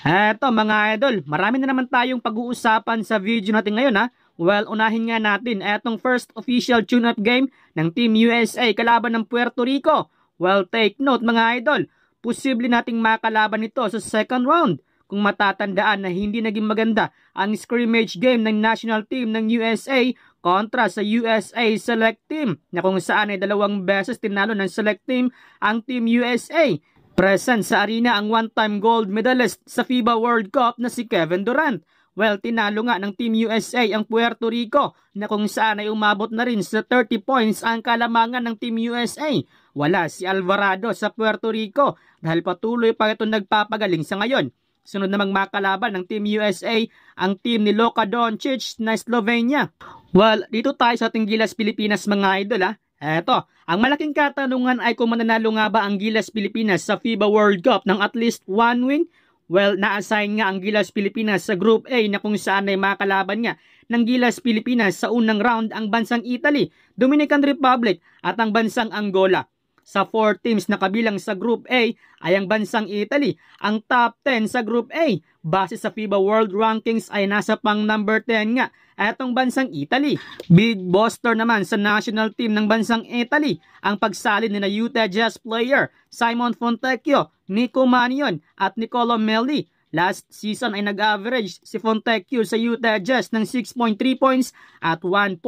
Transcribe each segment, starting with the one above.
Eto mga idol, marami na naman tayong pag-uusapan sa video natin ngayon ha. Well, unahin nga natin etong first official tune-up game ng Team USA kalaban ng Puerto Rico. Well, take note mga idol, posible nating makalaban ito sa second round. Kung matatandaan na hindi naging maganda ang scrimmage game ng national team ng USA kontra sa USA Select Team na kung saan ay 2 beses tinalo ng Select Team ang Team USA. Present sa arena ang one-time gold medalist sa FIBA World Cup na si Kevin Durant. Well, tinalo nga ng Team USA ang Puerto Rico na kung saan ay umabot na rin sa 30 points ang kalamangan ng Team USA. Wala si Alvarado sa Puerto Rico dahil patuloy pa ito nagpapagaling sa ngayon. Sunod namang makalaban ng Team USA ang team ni Luka Doncic na Slovenia. Well, dito tayo sa ating Gilas Pilipinas mga idol ha. Eto, ang malaking katanungan ay kung mananalo nga ba ang Gilas Pilipinas sa FIBA World Cup ng at least 1 win? Well, na-assign nga ang Gilas Pilipinas sa Group A na kung saan ay makalaban nga ng Gilas Pilipinas sa unang round ang bansang Italy, Dominican Republic at ang bansang Angola. Sa 4 teams na kabilang sa Group A ay ang bansang Italy, ang top 10 sa Group A. Base sa FIBA World Rankings ay nasa pang number 10 nga etong bansang Italy. Big booster naman sa national team ng bansang Italy ang pagsalin ni na Utah Jazz player Simon Fontecchio, Nico Mannion at Nicolo Melli. Last season ay nag-average si Fontecchio sa Utah Jazz ng 6.3 points at 1.7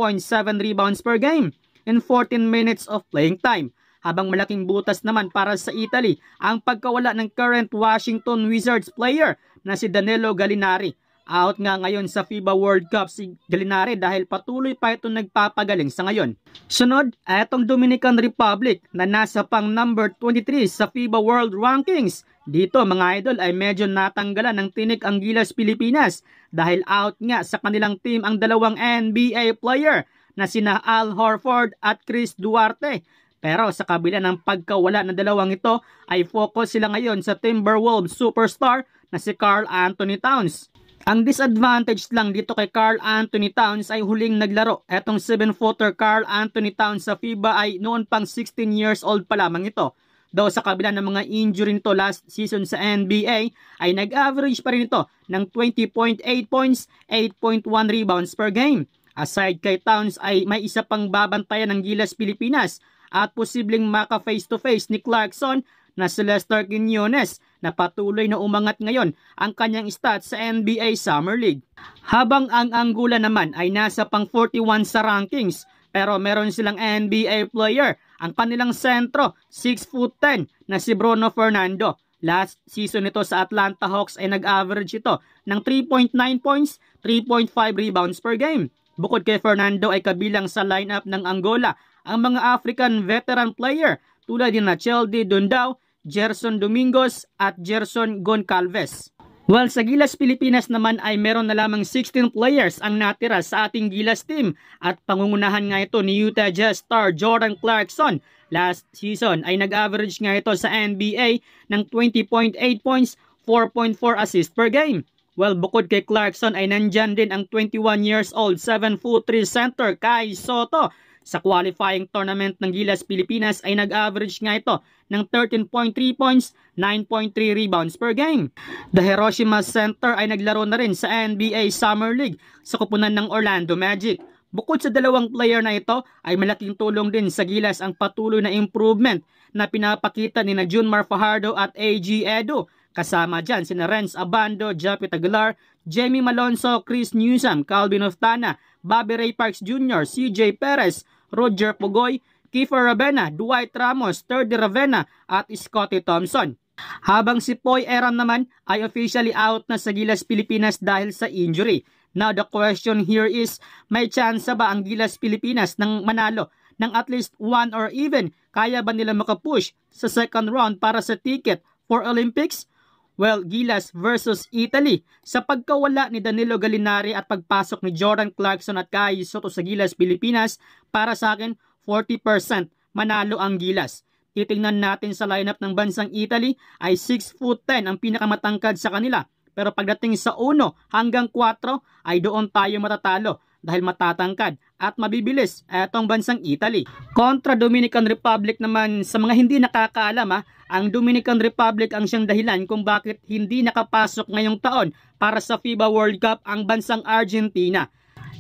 rebounds per game in 14 minutes of playing time. Habang malaking butas naman para sa Italy ang pagkawala ng current Washington Wizards player na si Danilo Gallinari. Out nga ngayon sa FIBA World Cup si Gallinari dahil patuloy pa ito nagpapagaling sa ngayon. Sunod, etong Dominican Republic na nasa pang number 23 sa FIBA World Rankings. Dito mga idol ay medyo natanggalan ng tinik ang Gilas Pilipinas dahil out nga sa kanilang team ang 2 NBA player na sina Al Horford at Chris Duarte. Pero sa kabila ng pagkawala ng dalawang ito ay focus sila ngayon sa Timberwolves superstar na si Karl Anthony Towns. Ang disadvantage lang dito kay Karl Anthony Towns ay huling naglaro. Etong 7-footer Karl Anthony Towns sa FIBA ay noon pang 16 years old pa lamang ito. Though sa kabila ng mga injury nito last season sa NBA ay nag-average pa rin ito ng 20.8 points, 8.1 rebounds per game. Aside kay Towns ay may isa pang babantayan ng Gilas Pilipinas at posibleng maka face-to-face ni Clarkson na si Lester Quiñones na patuloy na umangat ngayon ang kanyang stats sa NBA Summer League. Habang ang Angola naman ay nasa pang 41 sa rankings pero meron silang NBA player, ang kanilang sentro 6'10" na si Bruno Fernando. Last season nito sa Atlanta Hawks ay nag-average ito ng 3.9 points, 3.5 rebounds per game. Bukod kay Fernando ay kabilang sa lineup ng Angola ang mga African veteran player tulad ni Cheldy Dundao, Gerson Domingos at Gerson Goncalves. Well, sa Gilas Pilipinas naman ay meron na lamang 16 players ang natira sa ating Gilas team at pangungunahan nga ito ni Utah Jazz star Jordan Clarkson. Last season ay nag-average nga ito sa NBA ng 20.8 points, 4.4 assists per game. Well, bukod kay Clarkson ay nandyan din ang 21 years old 7'3" center Kai Soto. Sa qualifying tournament ng Gilas Pilipinas ay nag-average nga ito ng 13.3 points, 9.3 rebounds per game. The Hiroshima Center ay naglaro na rin sa NBA Summer League sa kupunan ng Orlando Magic. Bukod sa dalawang player na ito ay malaking tulong din sa Gilas ang patuloy na improvement na pinapakita ni na Junmar Fajardo at AG Edu. Kasama dyan sina Renz Abando, Japit Aguilar, Jamie Malonzo, Chris Newsom, Calvin Oftana, Bobby Ray Parks Jr., CJ Perez, Roger Pugoy, Kiefer Ravena, Dwight Ramos, Terdy Ravena at Scottie Thompson. Habang si Poy Eram naman ay officially out na sa Gilas Pilipinas dahil sa injury. Now the question here is, may chance ba ang Gilas Pilipinas ng manalo ng at least 1 or even kaya ba nila makapush sa second round para sa ticket for Olympics? Well, Gilas versus Italy. Sa pagkawala ni Danilo Gallinari at pagpasok ni Jordan Clarkson at Kai Soto sa Gilas Pilipinas, para sa akin, 40% manalo ang Gilas. Titingnan natin sa lineup ng bansang Italy ay 6'10" ang pinakamatangkad sa kanila. Pero pagdating sa 1 hanggang 4 ay doon tayo matatalo. dahil matatangkad at mabibilis etong bansang Italy. Kontra Dominican Republic naman, sa mga hindi nakakaalam ang Dominican Republic ang siyang dahilan kung bakit hindi nakapasok ngayong taon para sa FIBA World Cup ang bansang Argentina.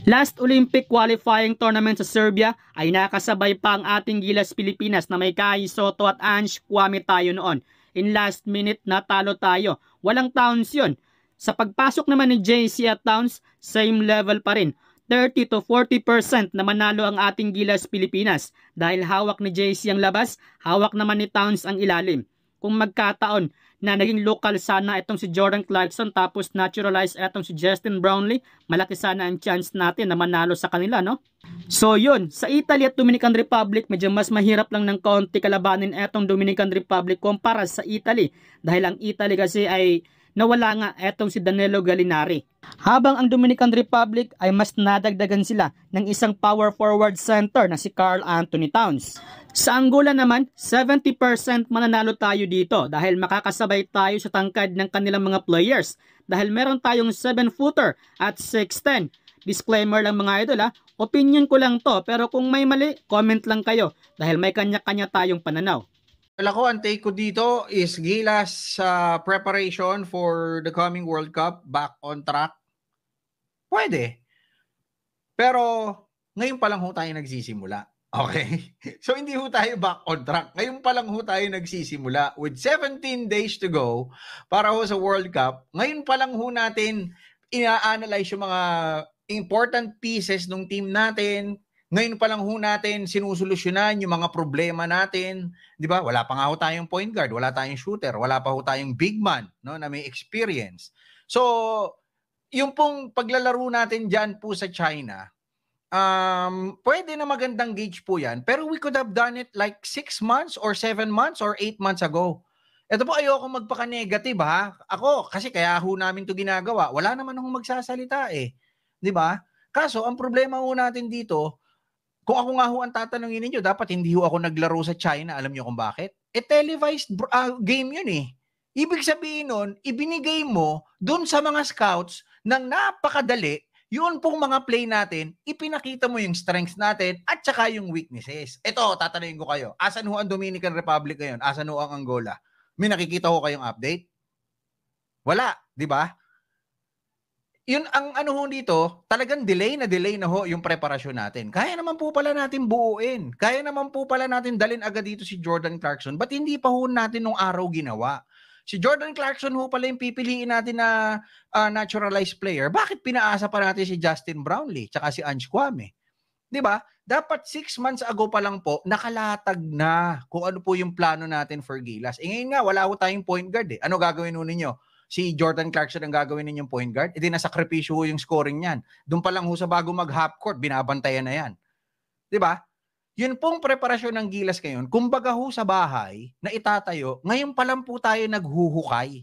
Last Olympic qualifying tournament sa Serbia ay nakasabay pa ang ating Gilas Pilipinas na may Kai Sotto at Ange Kwame tayo noon. In last minute natalo tayo. Walang Towns yun. Sa pagpasok naman ni JC at Towns, same level pa rin. 30 to 40% na manalo ang ating Gilas Pilipinas. Dahil hawak ni JC ang labas, hawak naman ni Towns ang ilalim. Kung magkataon na naging local sana itong si Jordan Clarkson tapos naturalize itong si Justin Brownlee, malaki sana ang chance natin na manalo sa kanila, no? So yun, sa Italy at Dominican Republic, medyo mas mahirap lang ng konti kalabanin itong Dominican Republic kumpara sa Italy. Dahil ang Italy kasi ay nawala nga etong si Danilo Gallinari. Habang ang Dominican Republic ay mas nadagdagan sila ng isang power forward center na si Karl Anthony Towns. Sa Angola naman, 70% mananalo tayo dito dahil makakasabay tayo sa tangkad ng kanilang mga players dahil meron tayong 7-footer at 6'10". Disclaimer lang mga idol opinion ko lang to pero kung may mali, comment lang kayo dahil may kanya-kanya tayong pananaw. Well, ako, ang take ko dito is Gilas preparation for the coming World Cup, back on track. Pwede. Pero, ngayon pa lang ho tayo nagsisimula. Okay? So, hindi ho tayo back on track. Ngayon pa lang ho tayo nagsisimula. With 17 days to go para ho sa World Cup, ngayon pa lang ho natin ina-analyze yung mga important pieces ng team natin. Ngayon pa lang ho natin sinusolusyonan yung mga problema natin, 'di ba? Wala pa nga ho tayong point guard, wala tayong shooter, wala pa ho tayong big man, no, na may experience. So, yung pong paglalaro natin diyan po sa China, pwede na magandang gauge po 'yan, pero we could have done it like 6 months or 7 months or 8 months ago. Ito po, ayoko magpaka-negative Ako kasi kaya ho namin 'to ginagawa. Wala naman akong magsasalita 'di ba? Kaso ang problema ho natin dito, kung ako nga ho ang tatanungin ninyo, dapat hindi ho ako naglaro sa China. Alam niyo kung bakit? Televised game yun Ibig sabihin nun, ibinigay mo dun sa mga scouts ng napakadali, yun pong mga play natin, ipinakita mo yung strengths natin at saka yung weaknesses. Ito, tatanungin ko kayo. Asan ho ang Dominican Republic ngayon? Asan ho ang Angola? May nakikita ho kayong update? Wala, di ba? Yun ang ano ho dito, talagang delay na ho yung preparasyon natin. Kaya naman po pala natin buuin. Kaya naman po pala natin dalhin agad dito si Jordan Clarkson. Ba't hindi pa ho natin nung araw ginawa? Si Jordan Clarkson ho pala yung pipiliin natin na naturalized player. Bakit pinaasa pa natin si Justin Brownlee tsaka si Ange Kwame? Di ba? Dapat 6 months ago pa lang po, nakalatag na kung ano po yung plano natin for Gilas. Ngayon nga, wala ho tayong point guard Ano gagawin ho ninyo? Si Jordan Clarkson ang gagawin ninyong point guard, nasakripisyo ho yung scoring niyan. Doon pa lang ho sa bago mag-half court, binabantayan na yan. Diba? Yun pong preparasyon ng Gilas ngayon, kumbaga ho sa bahay na itatayo, ngayon pa lang po tayo naghuhukay.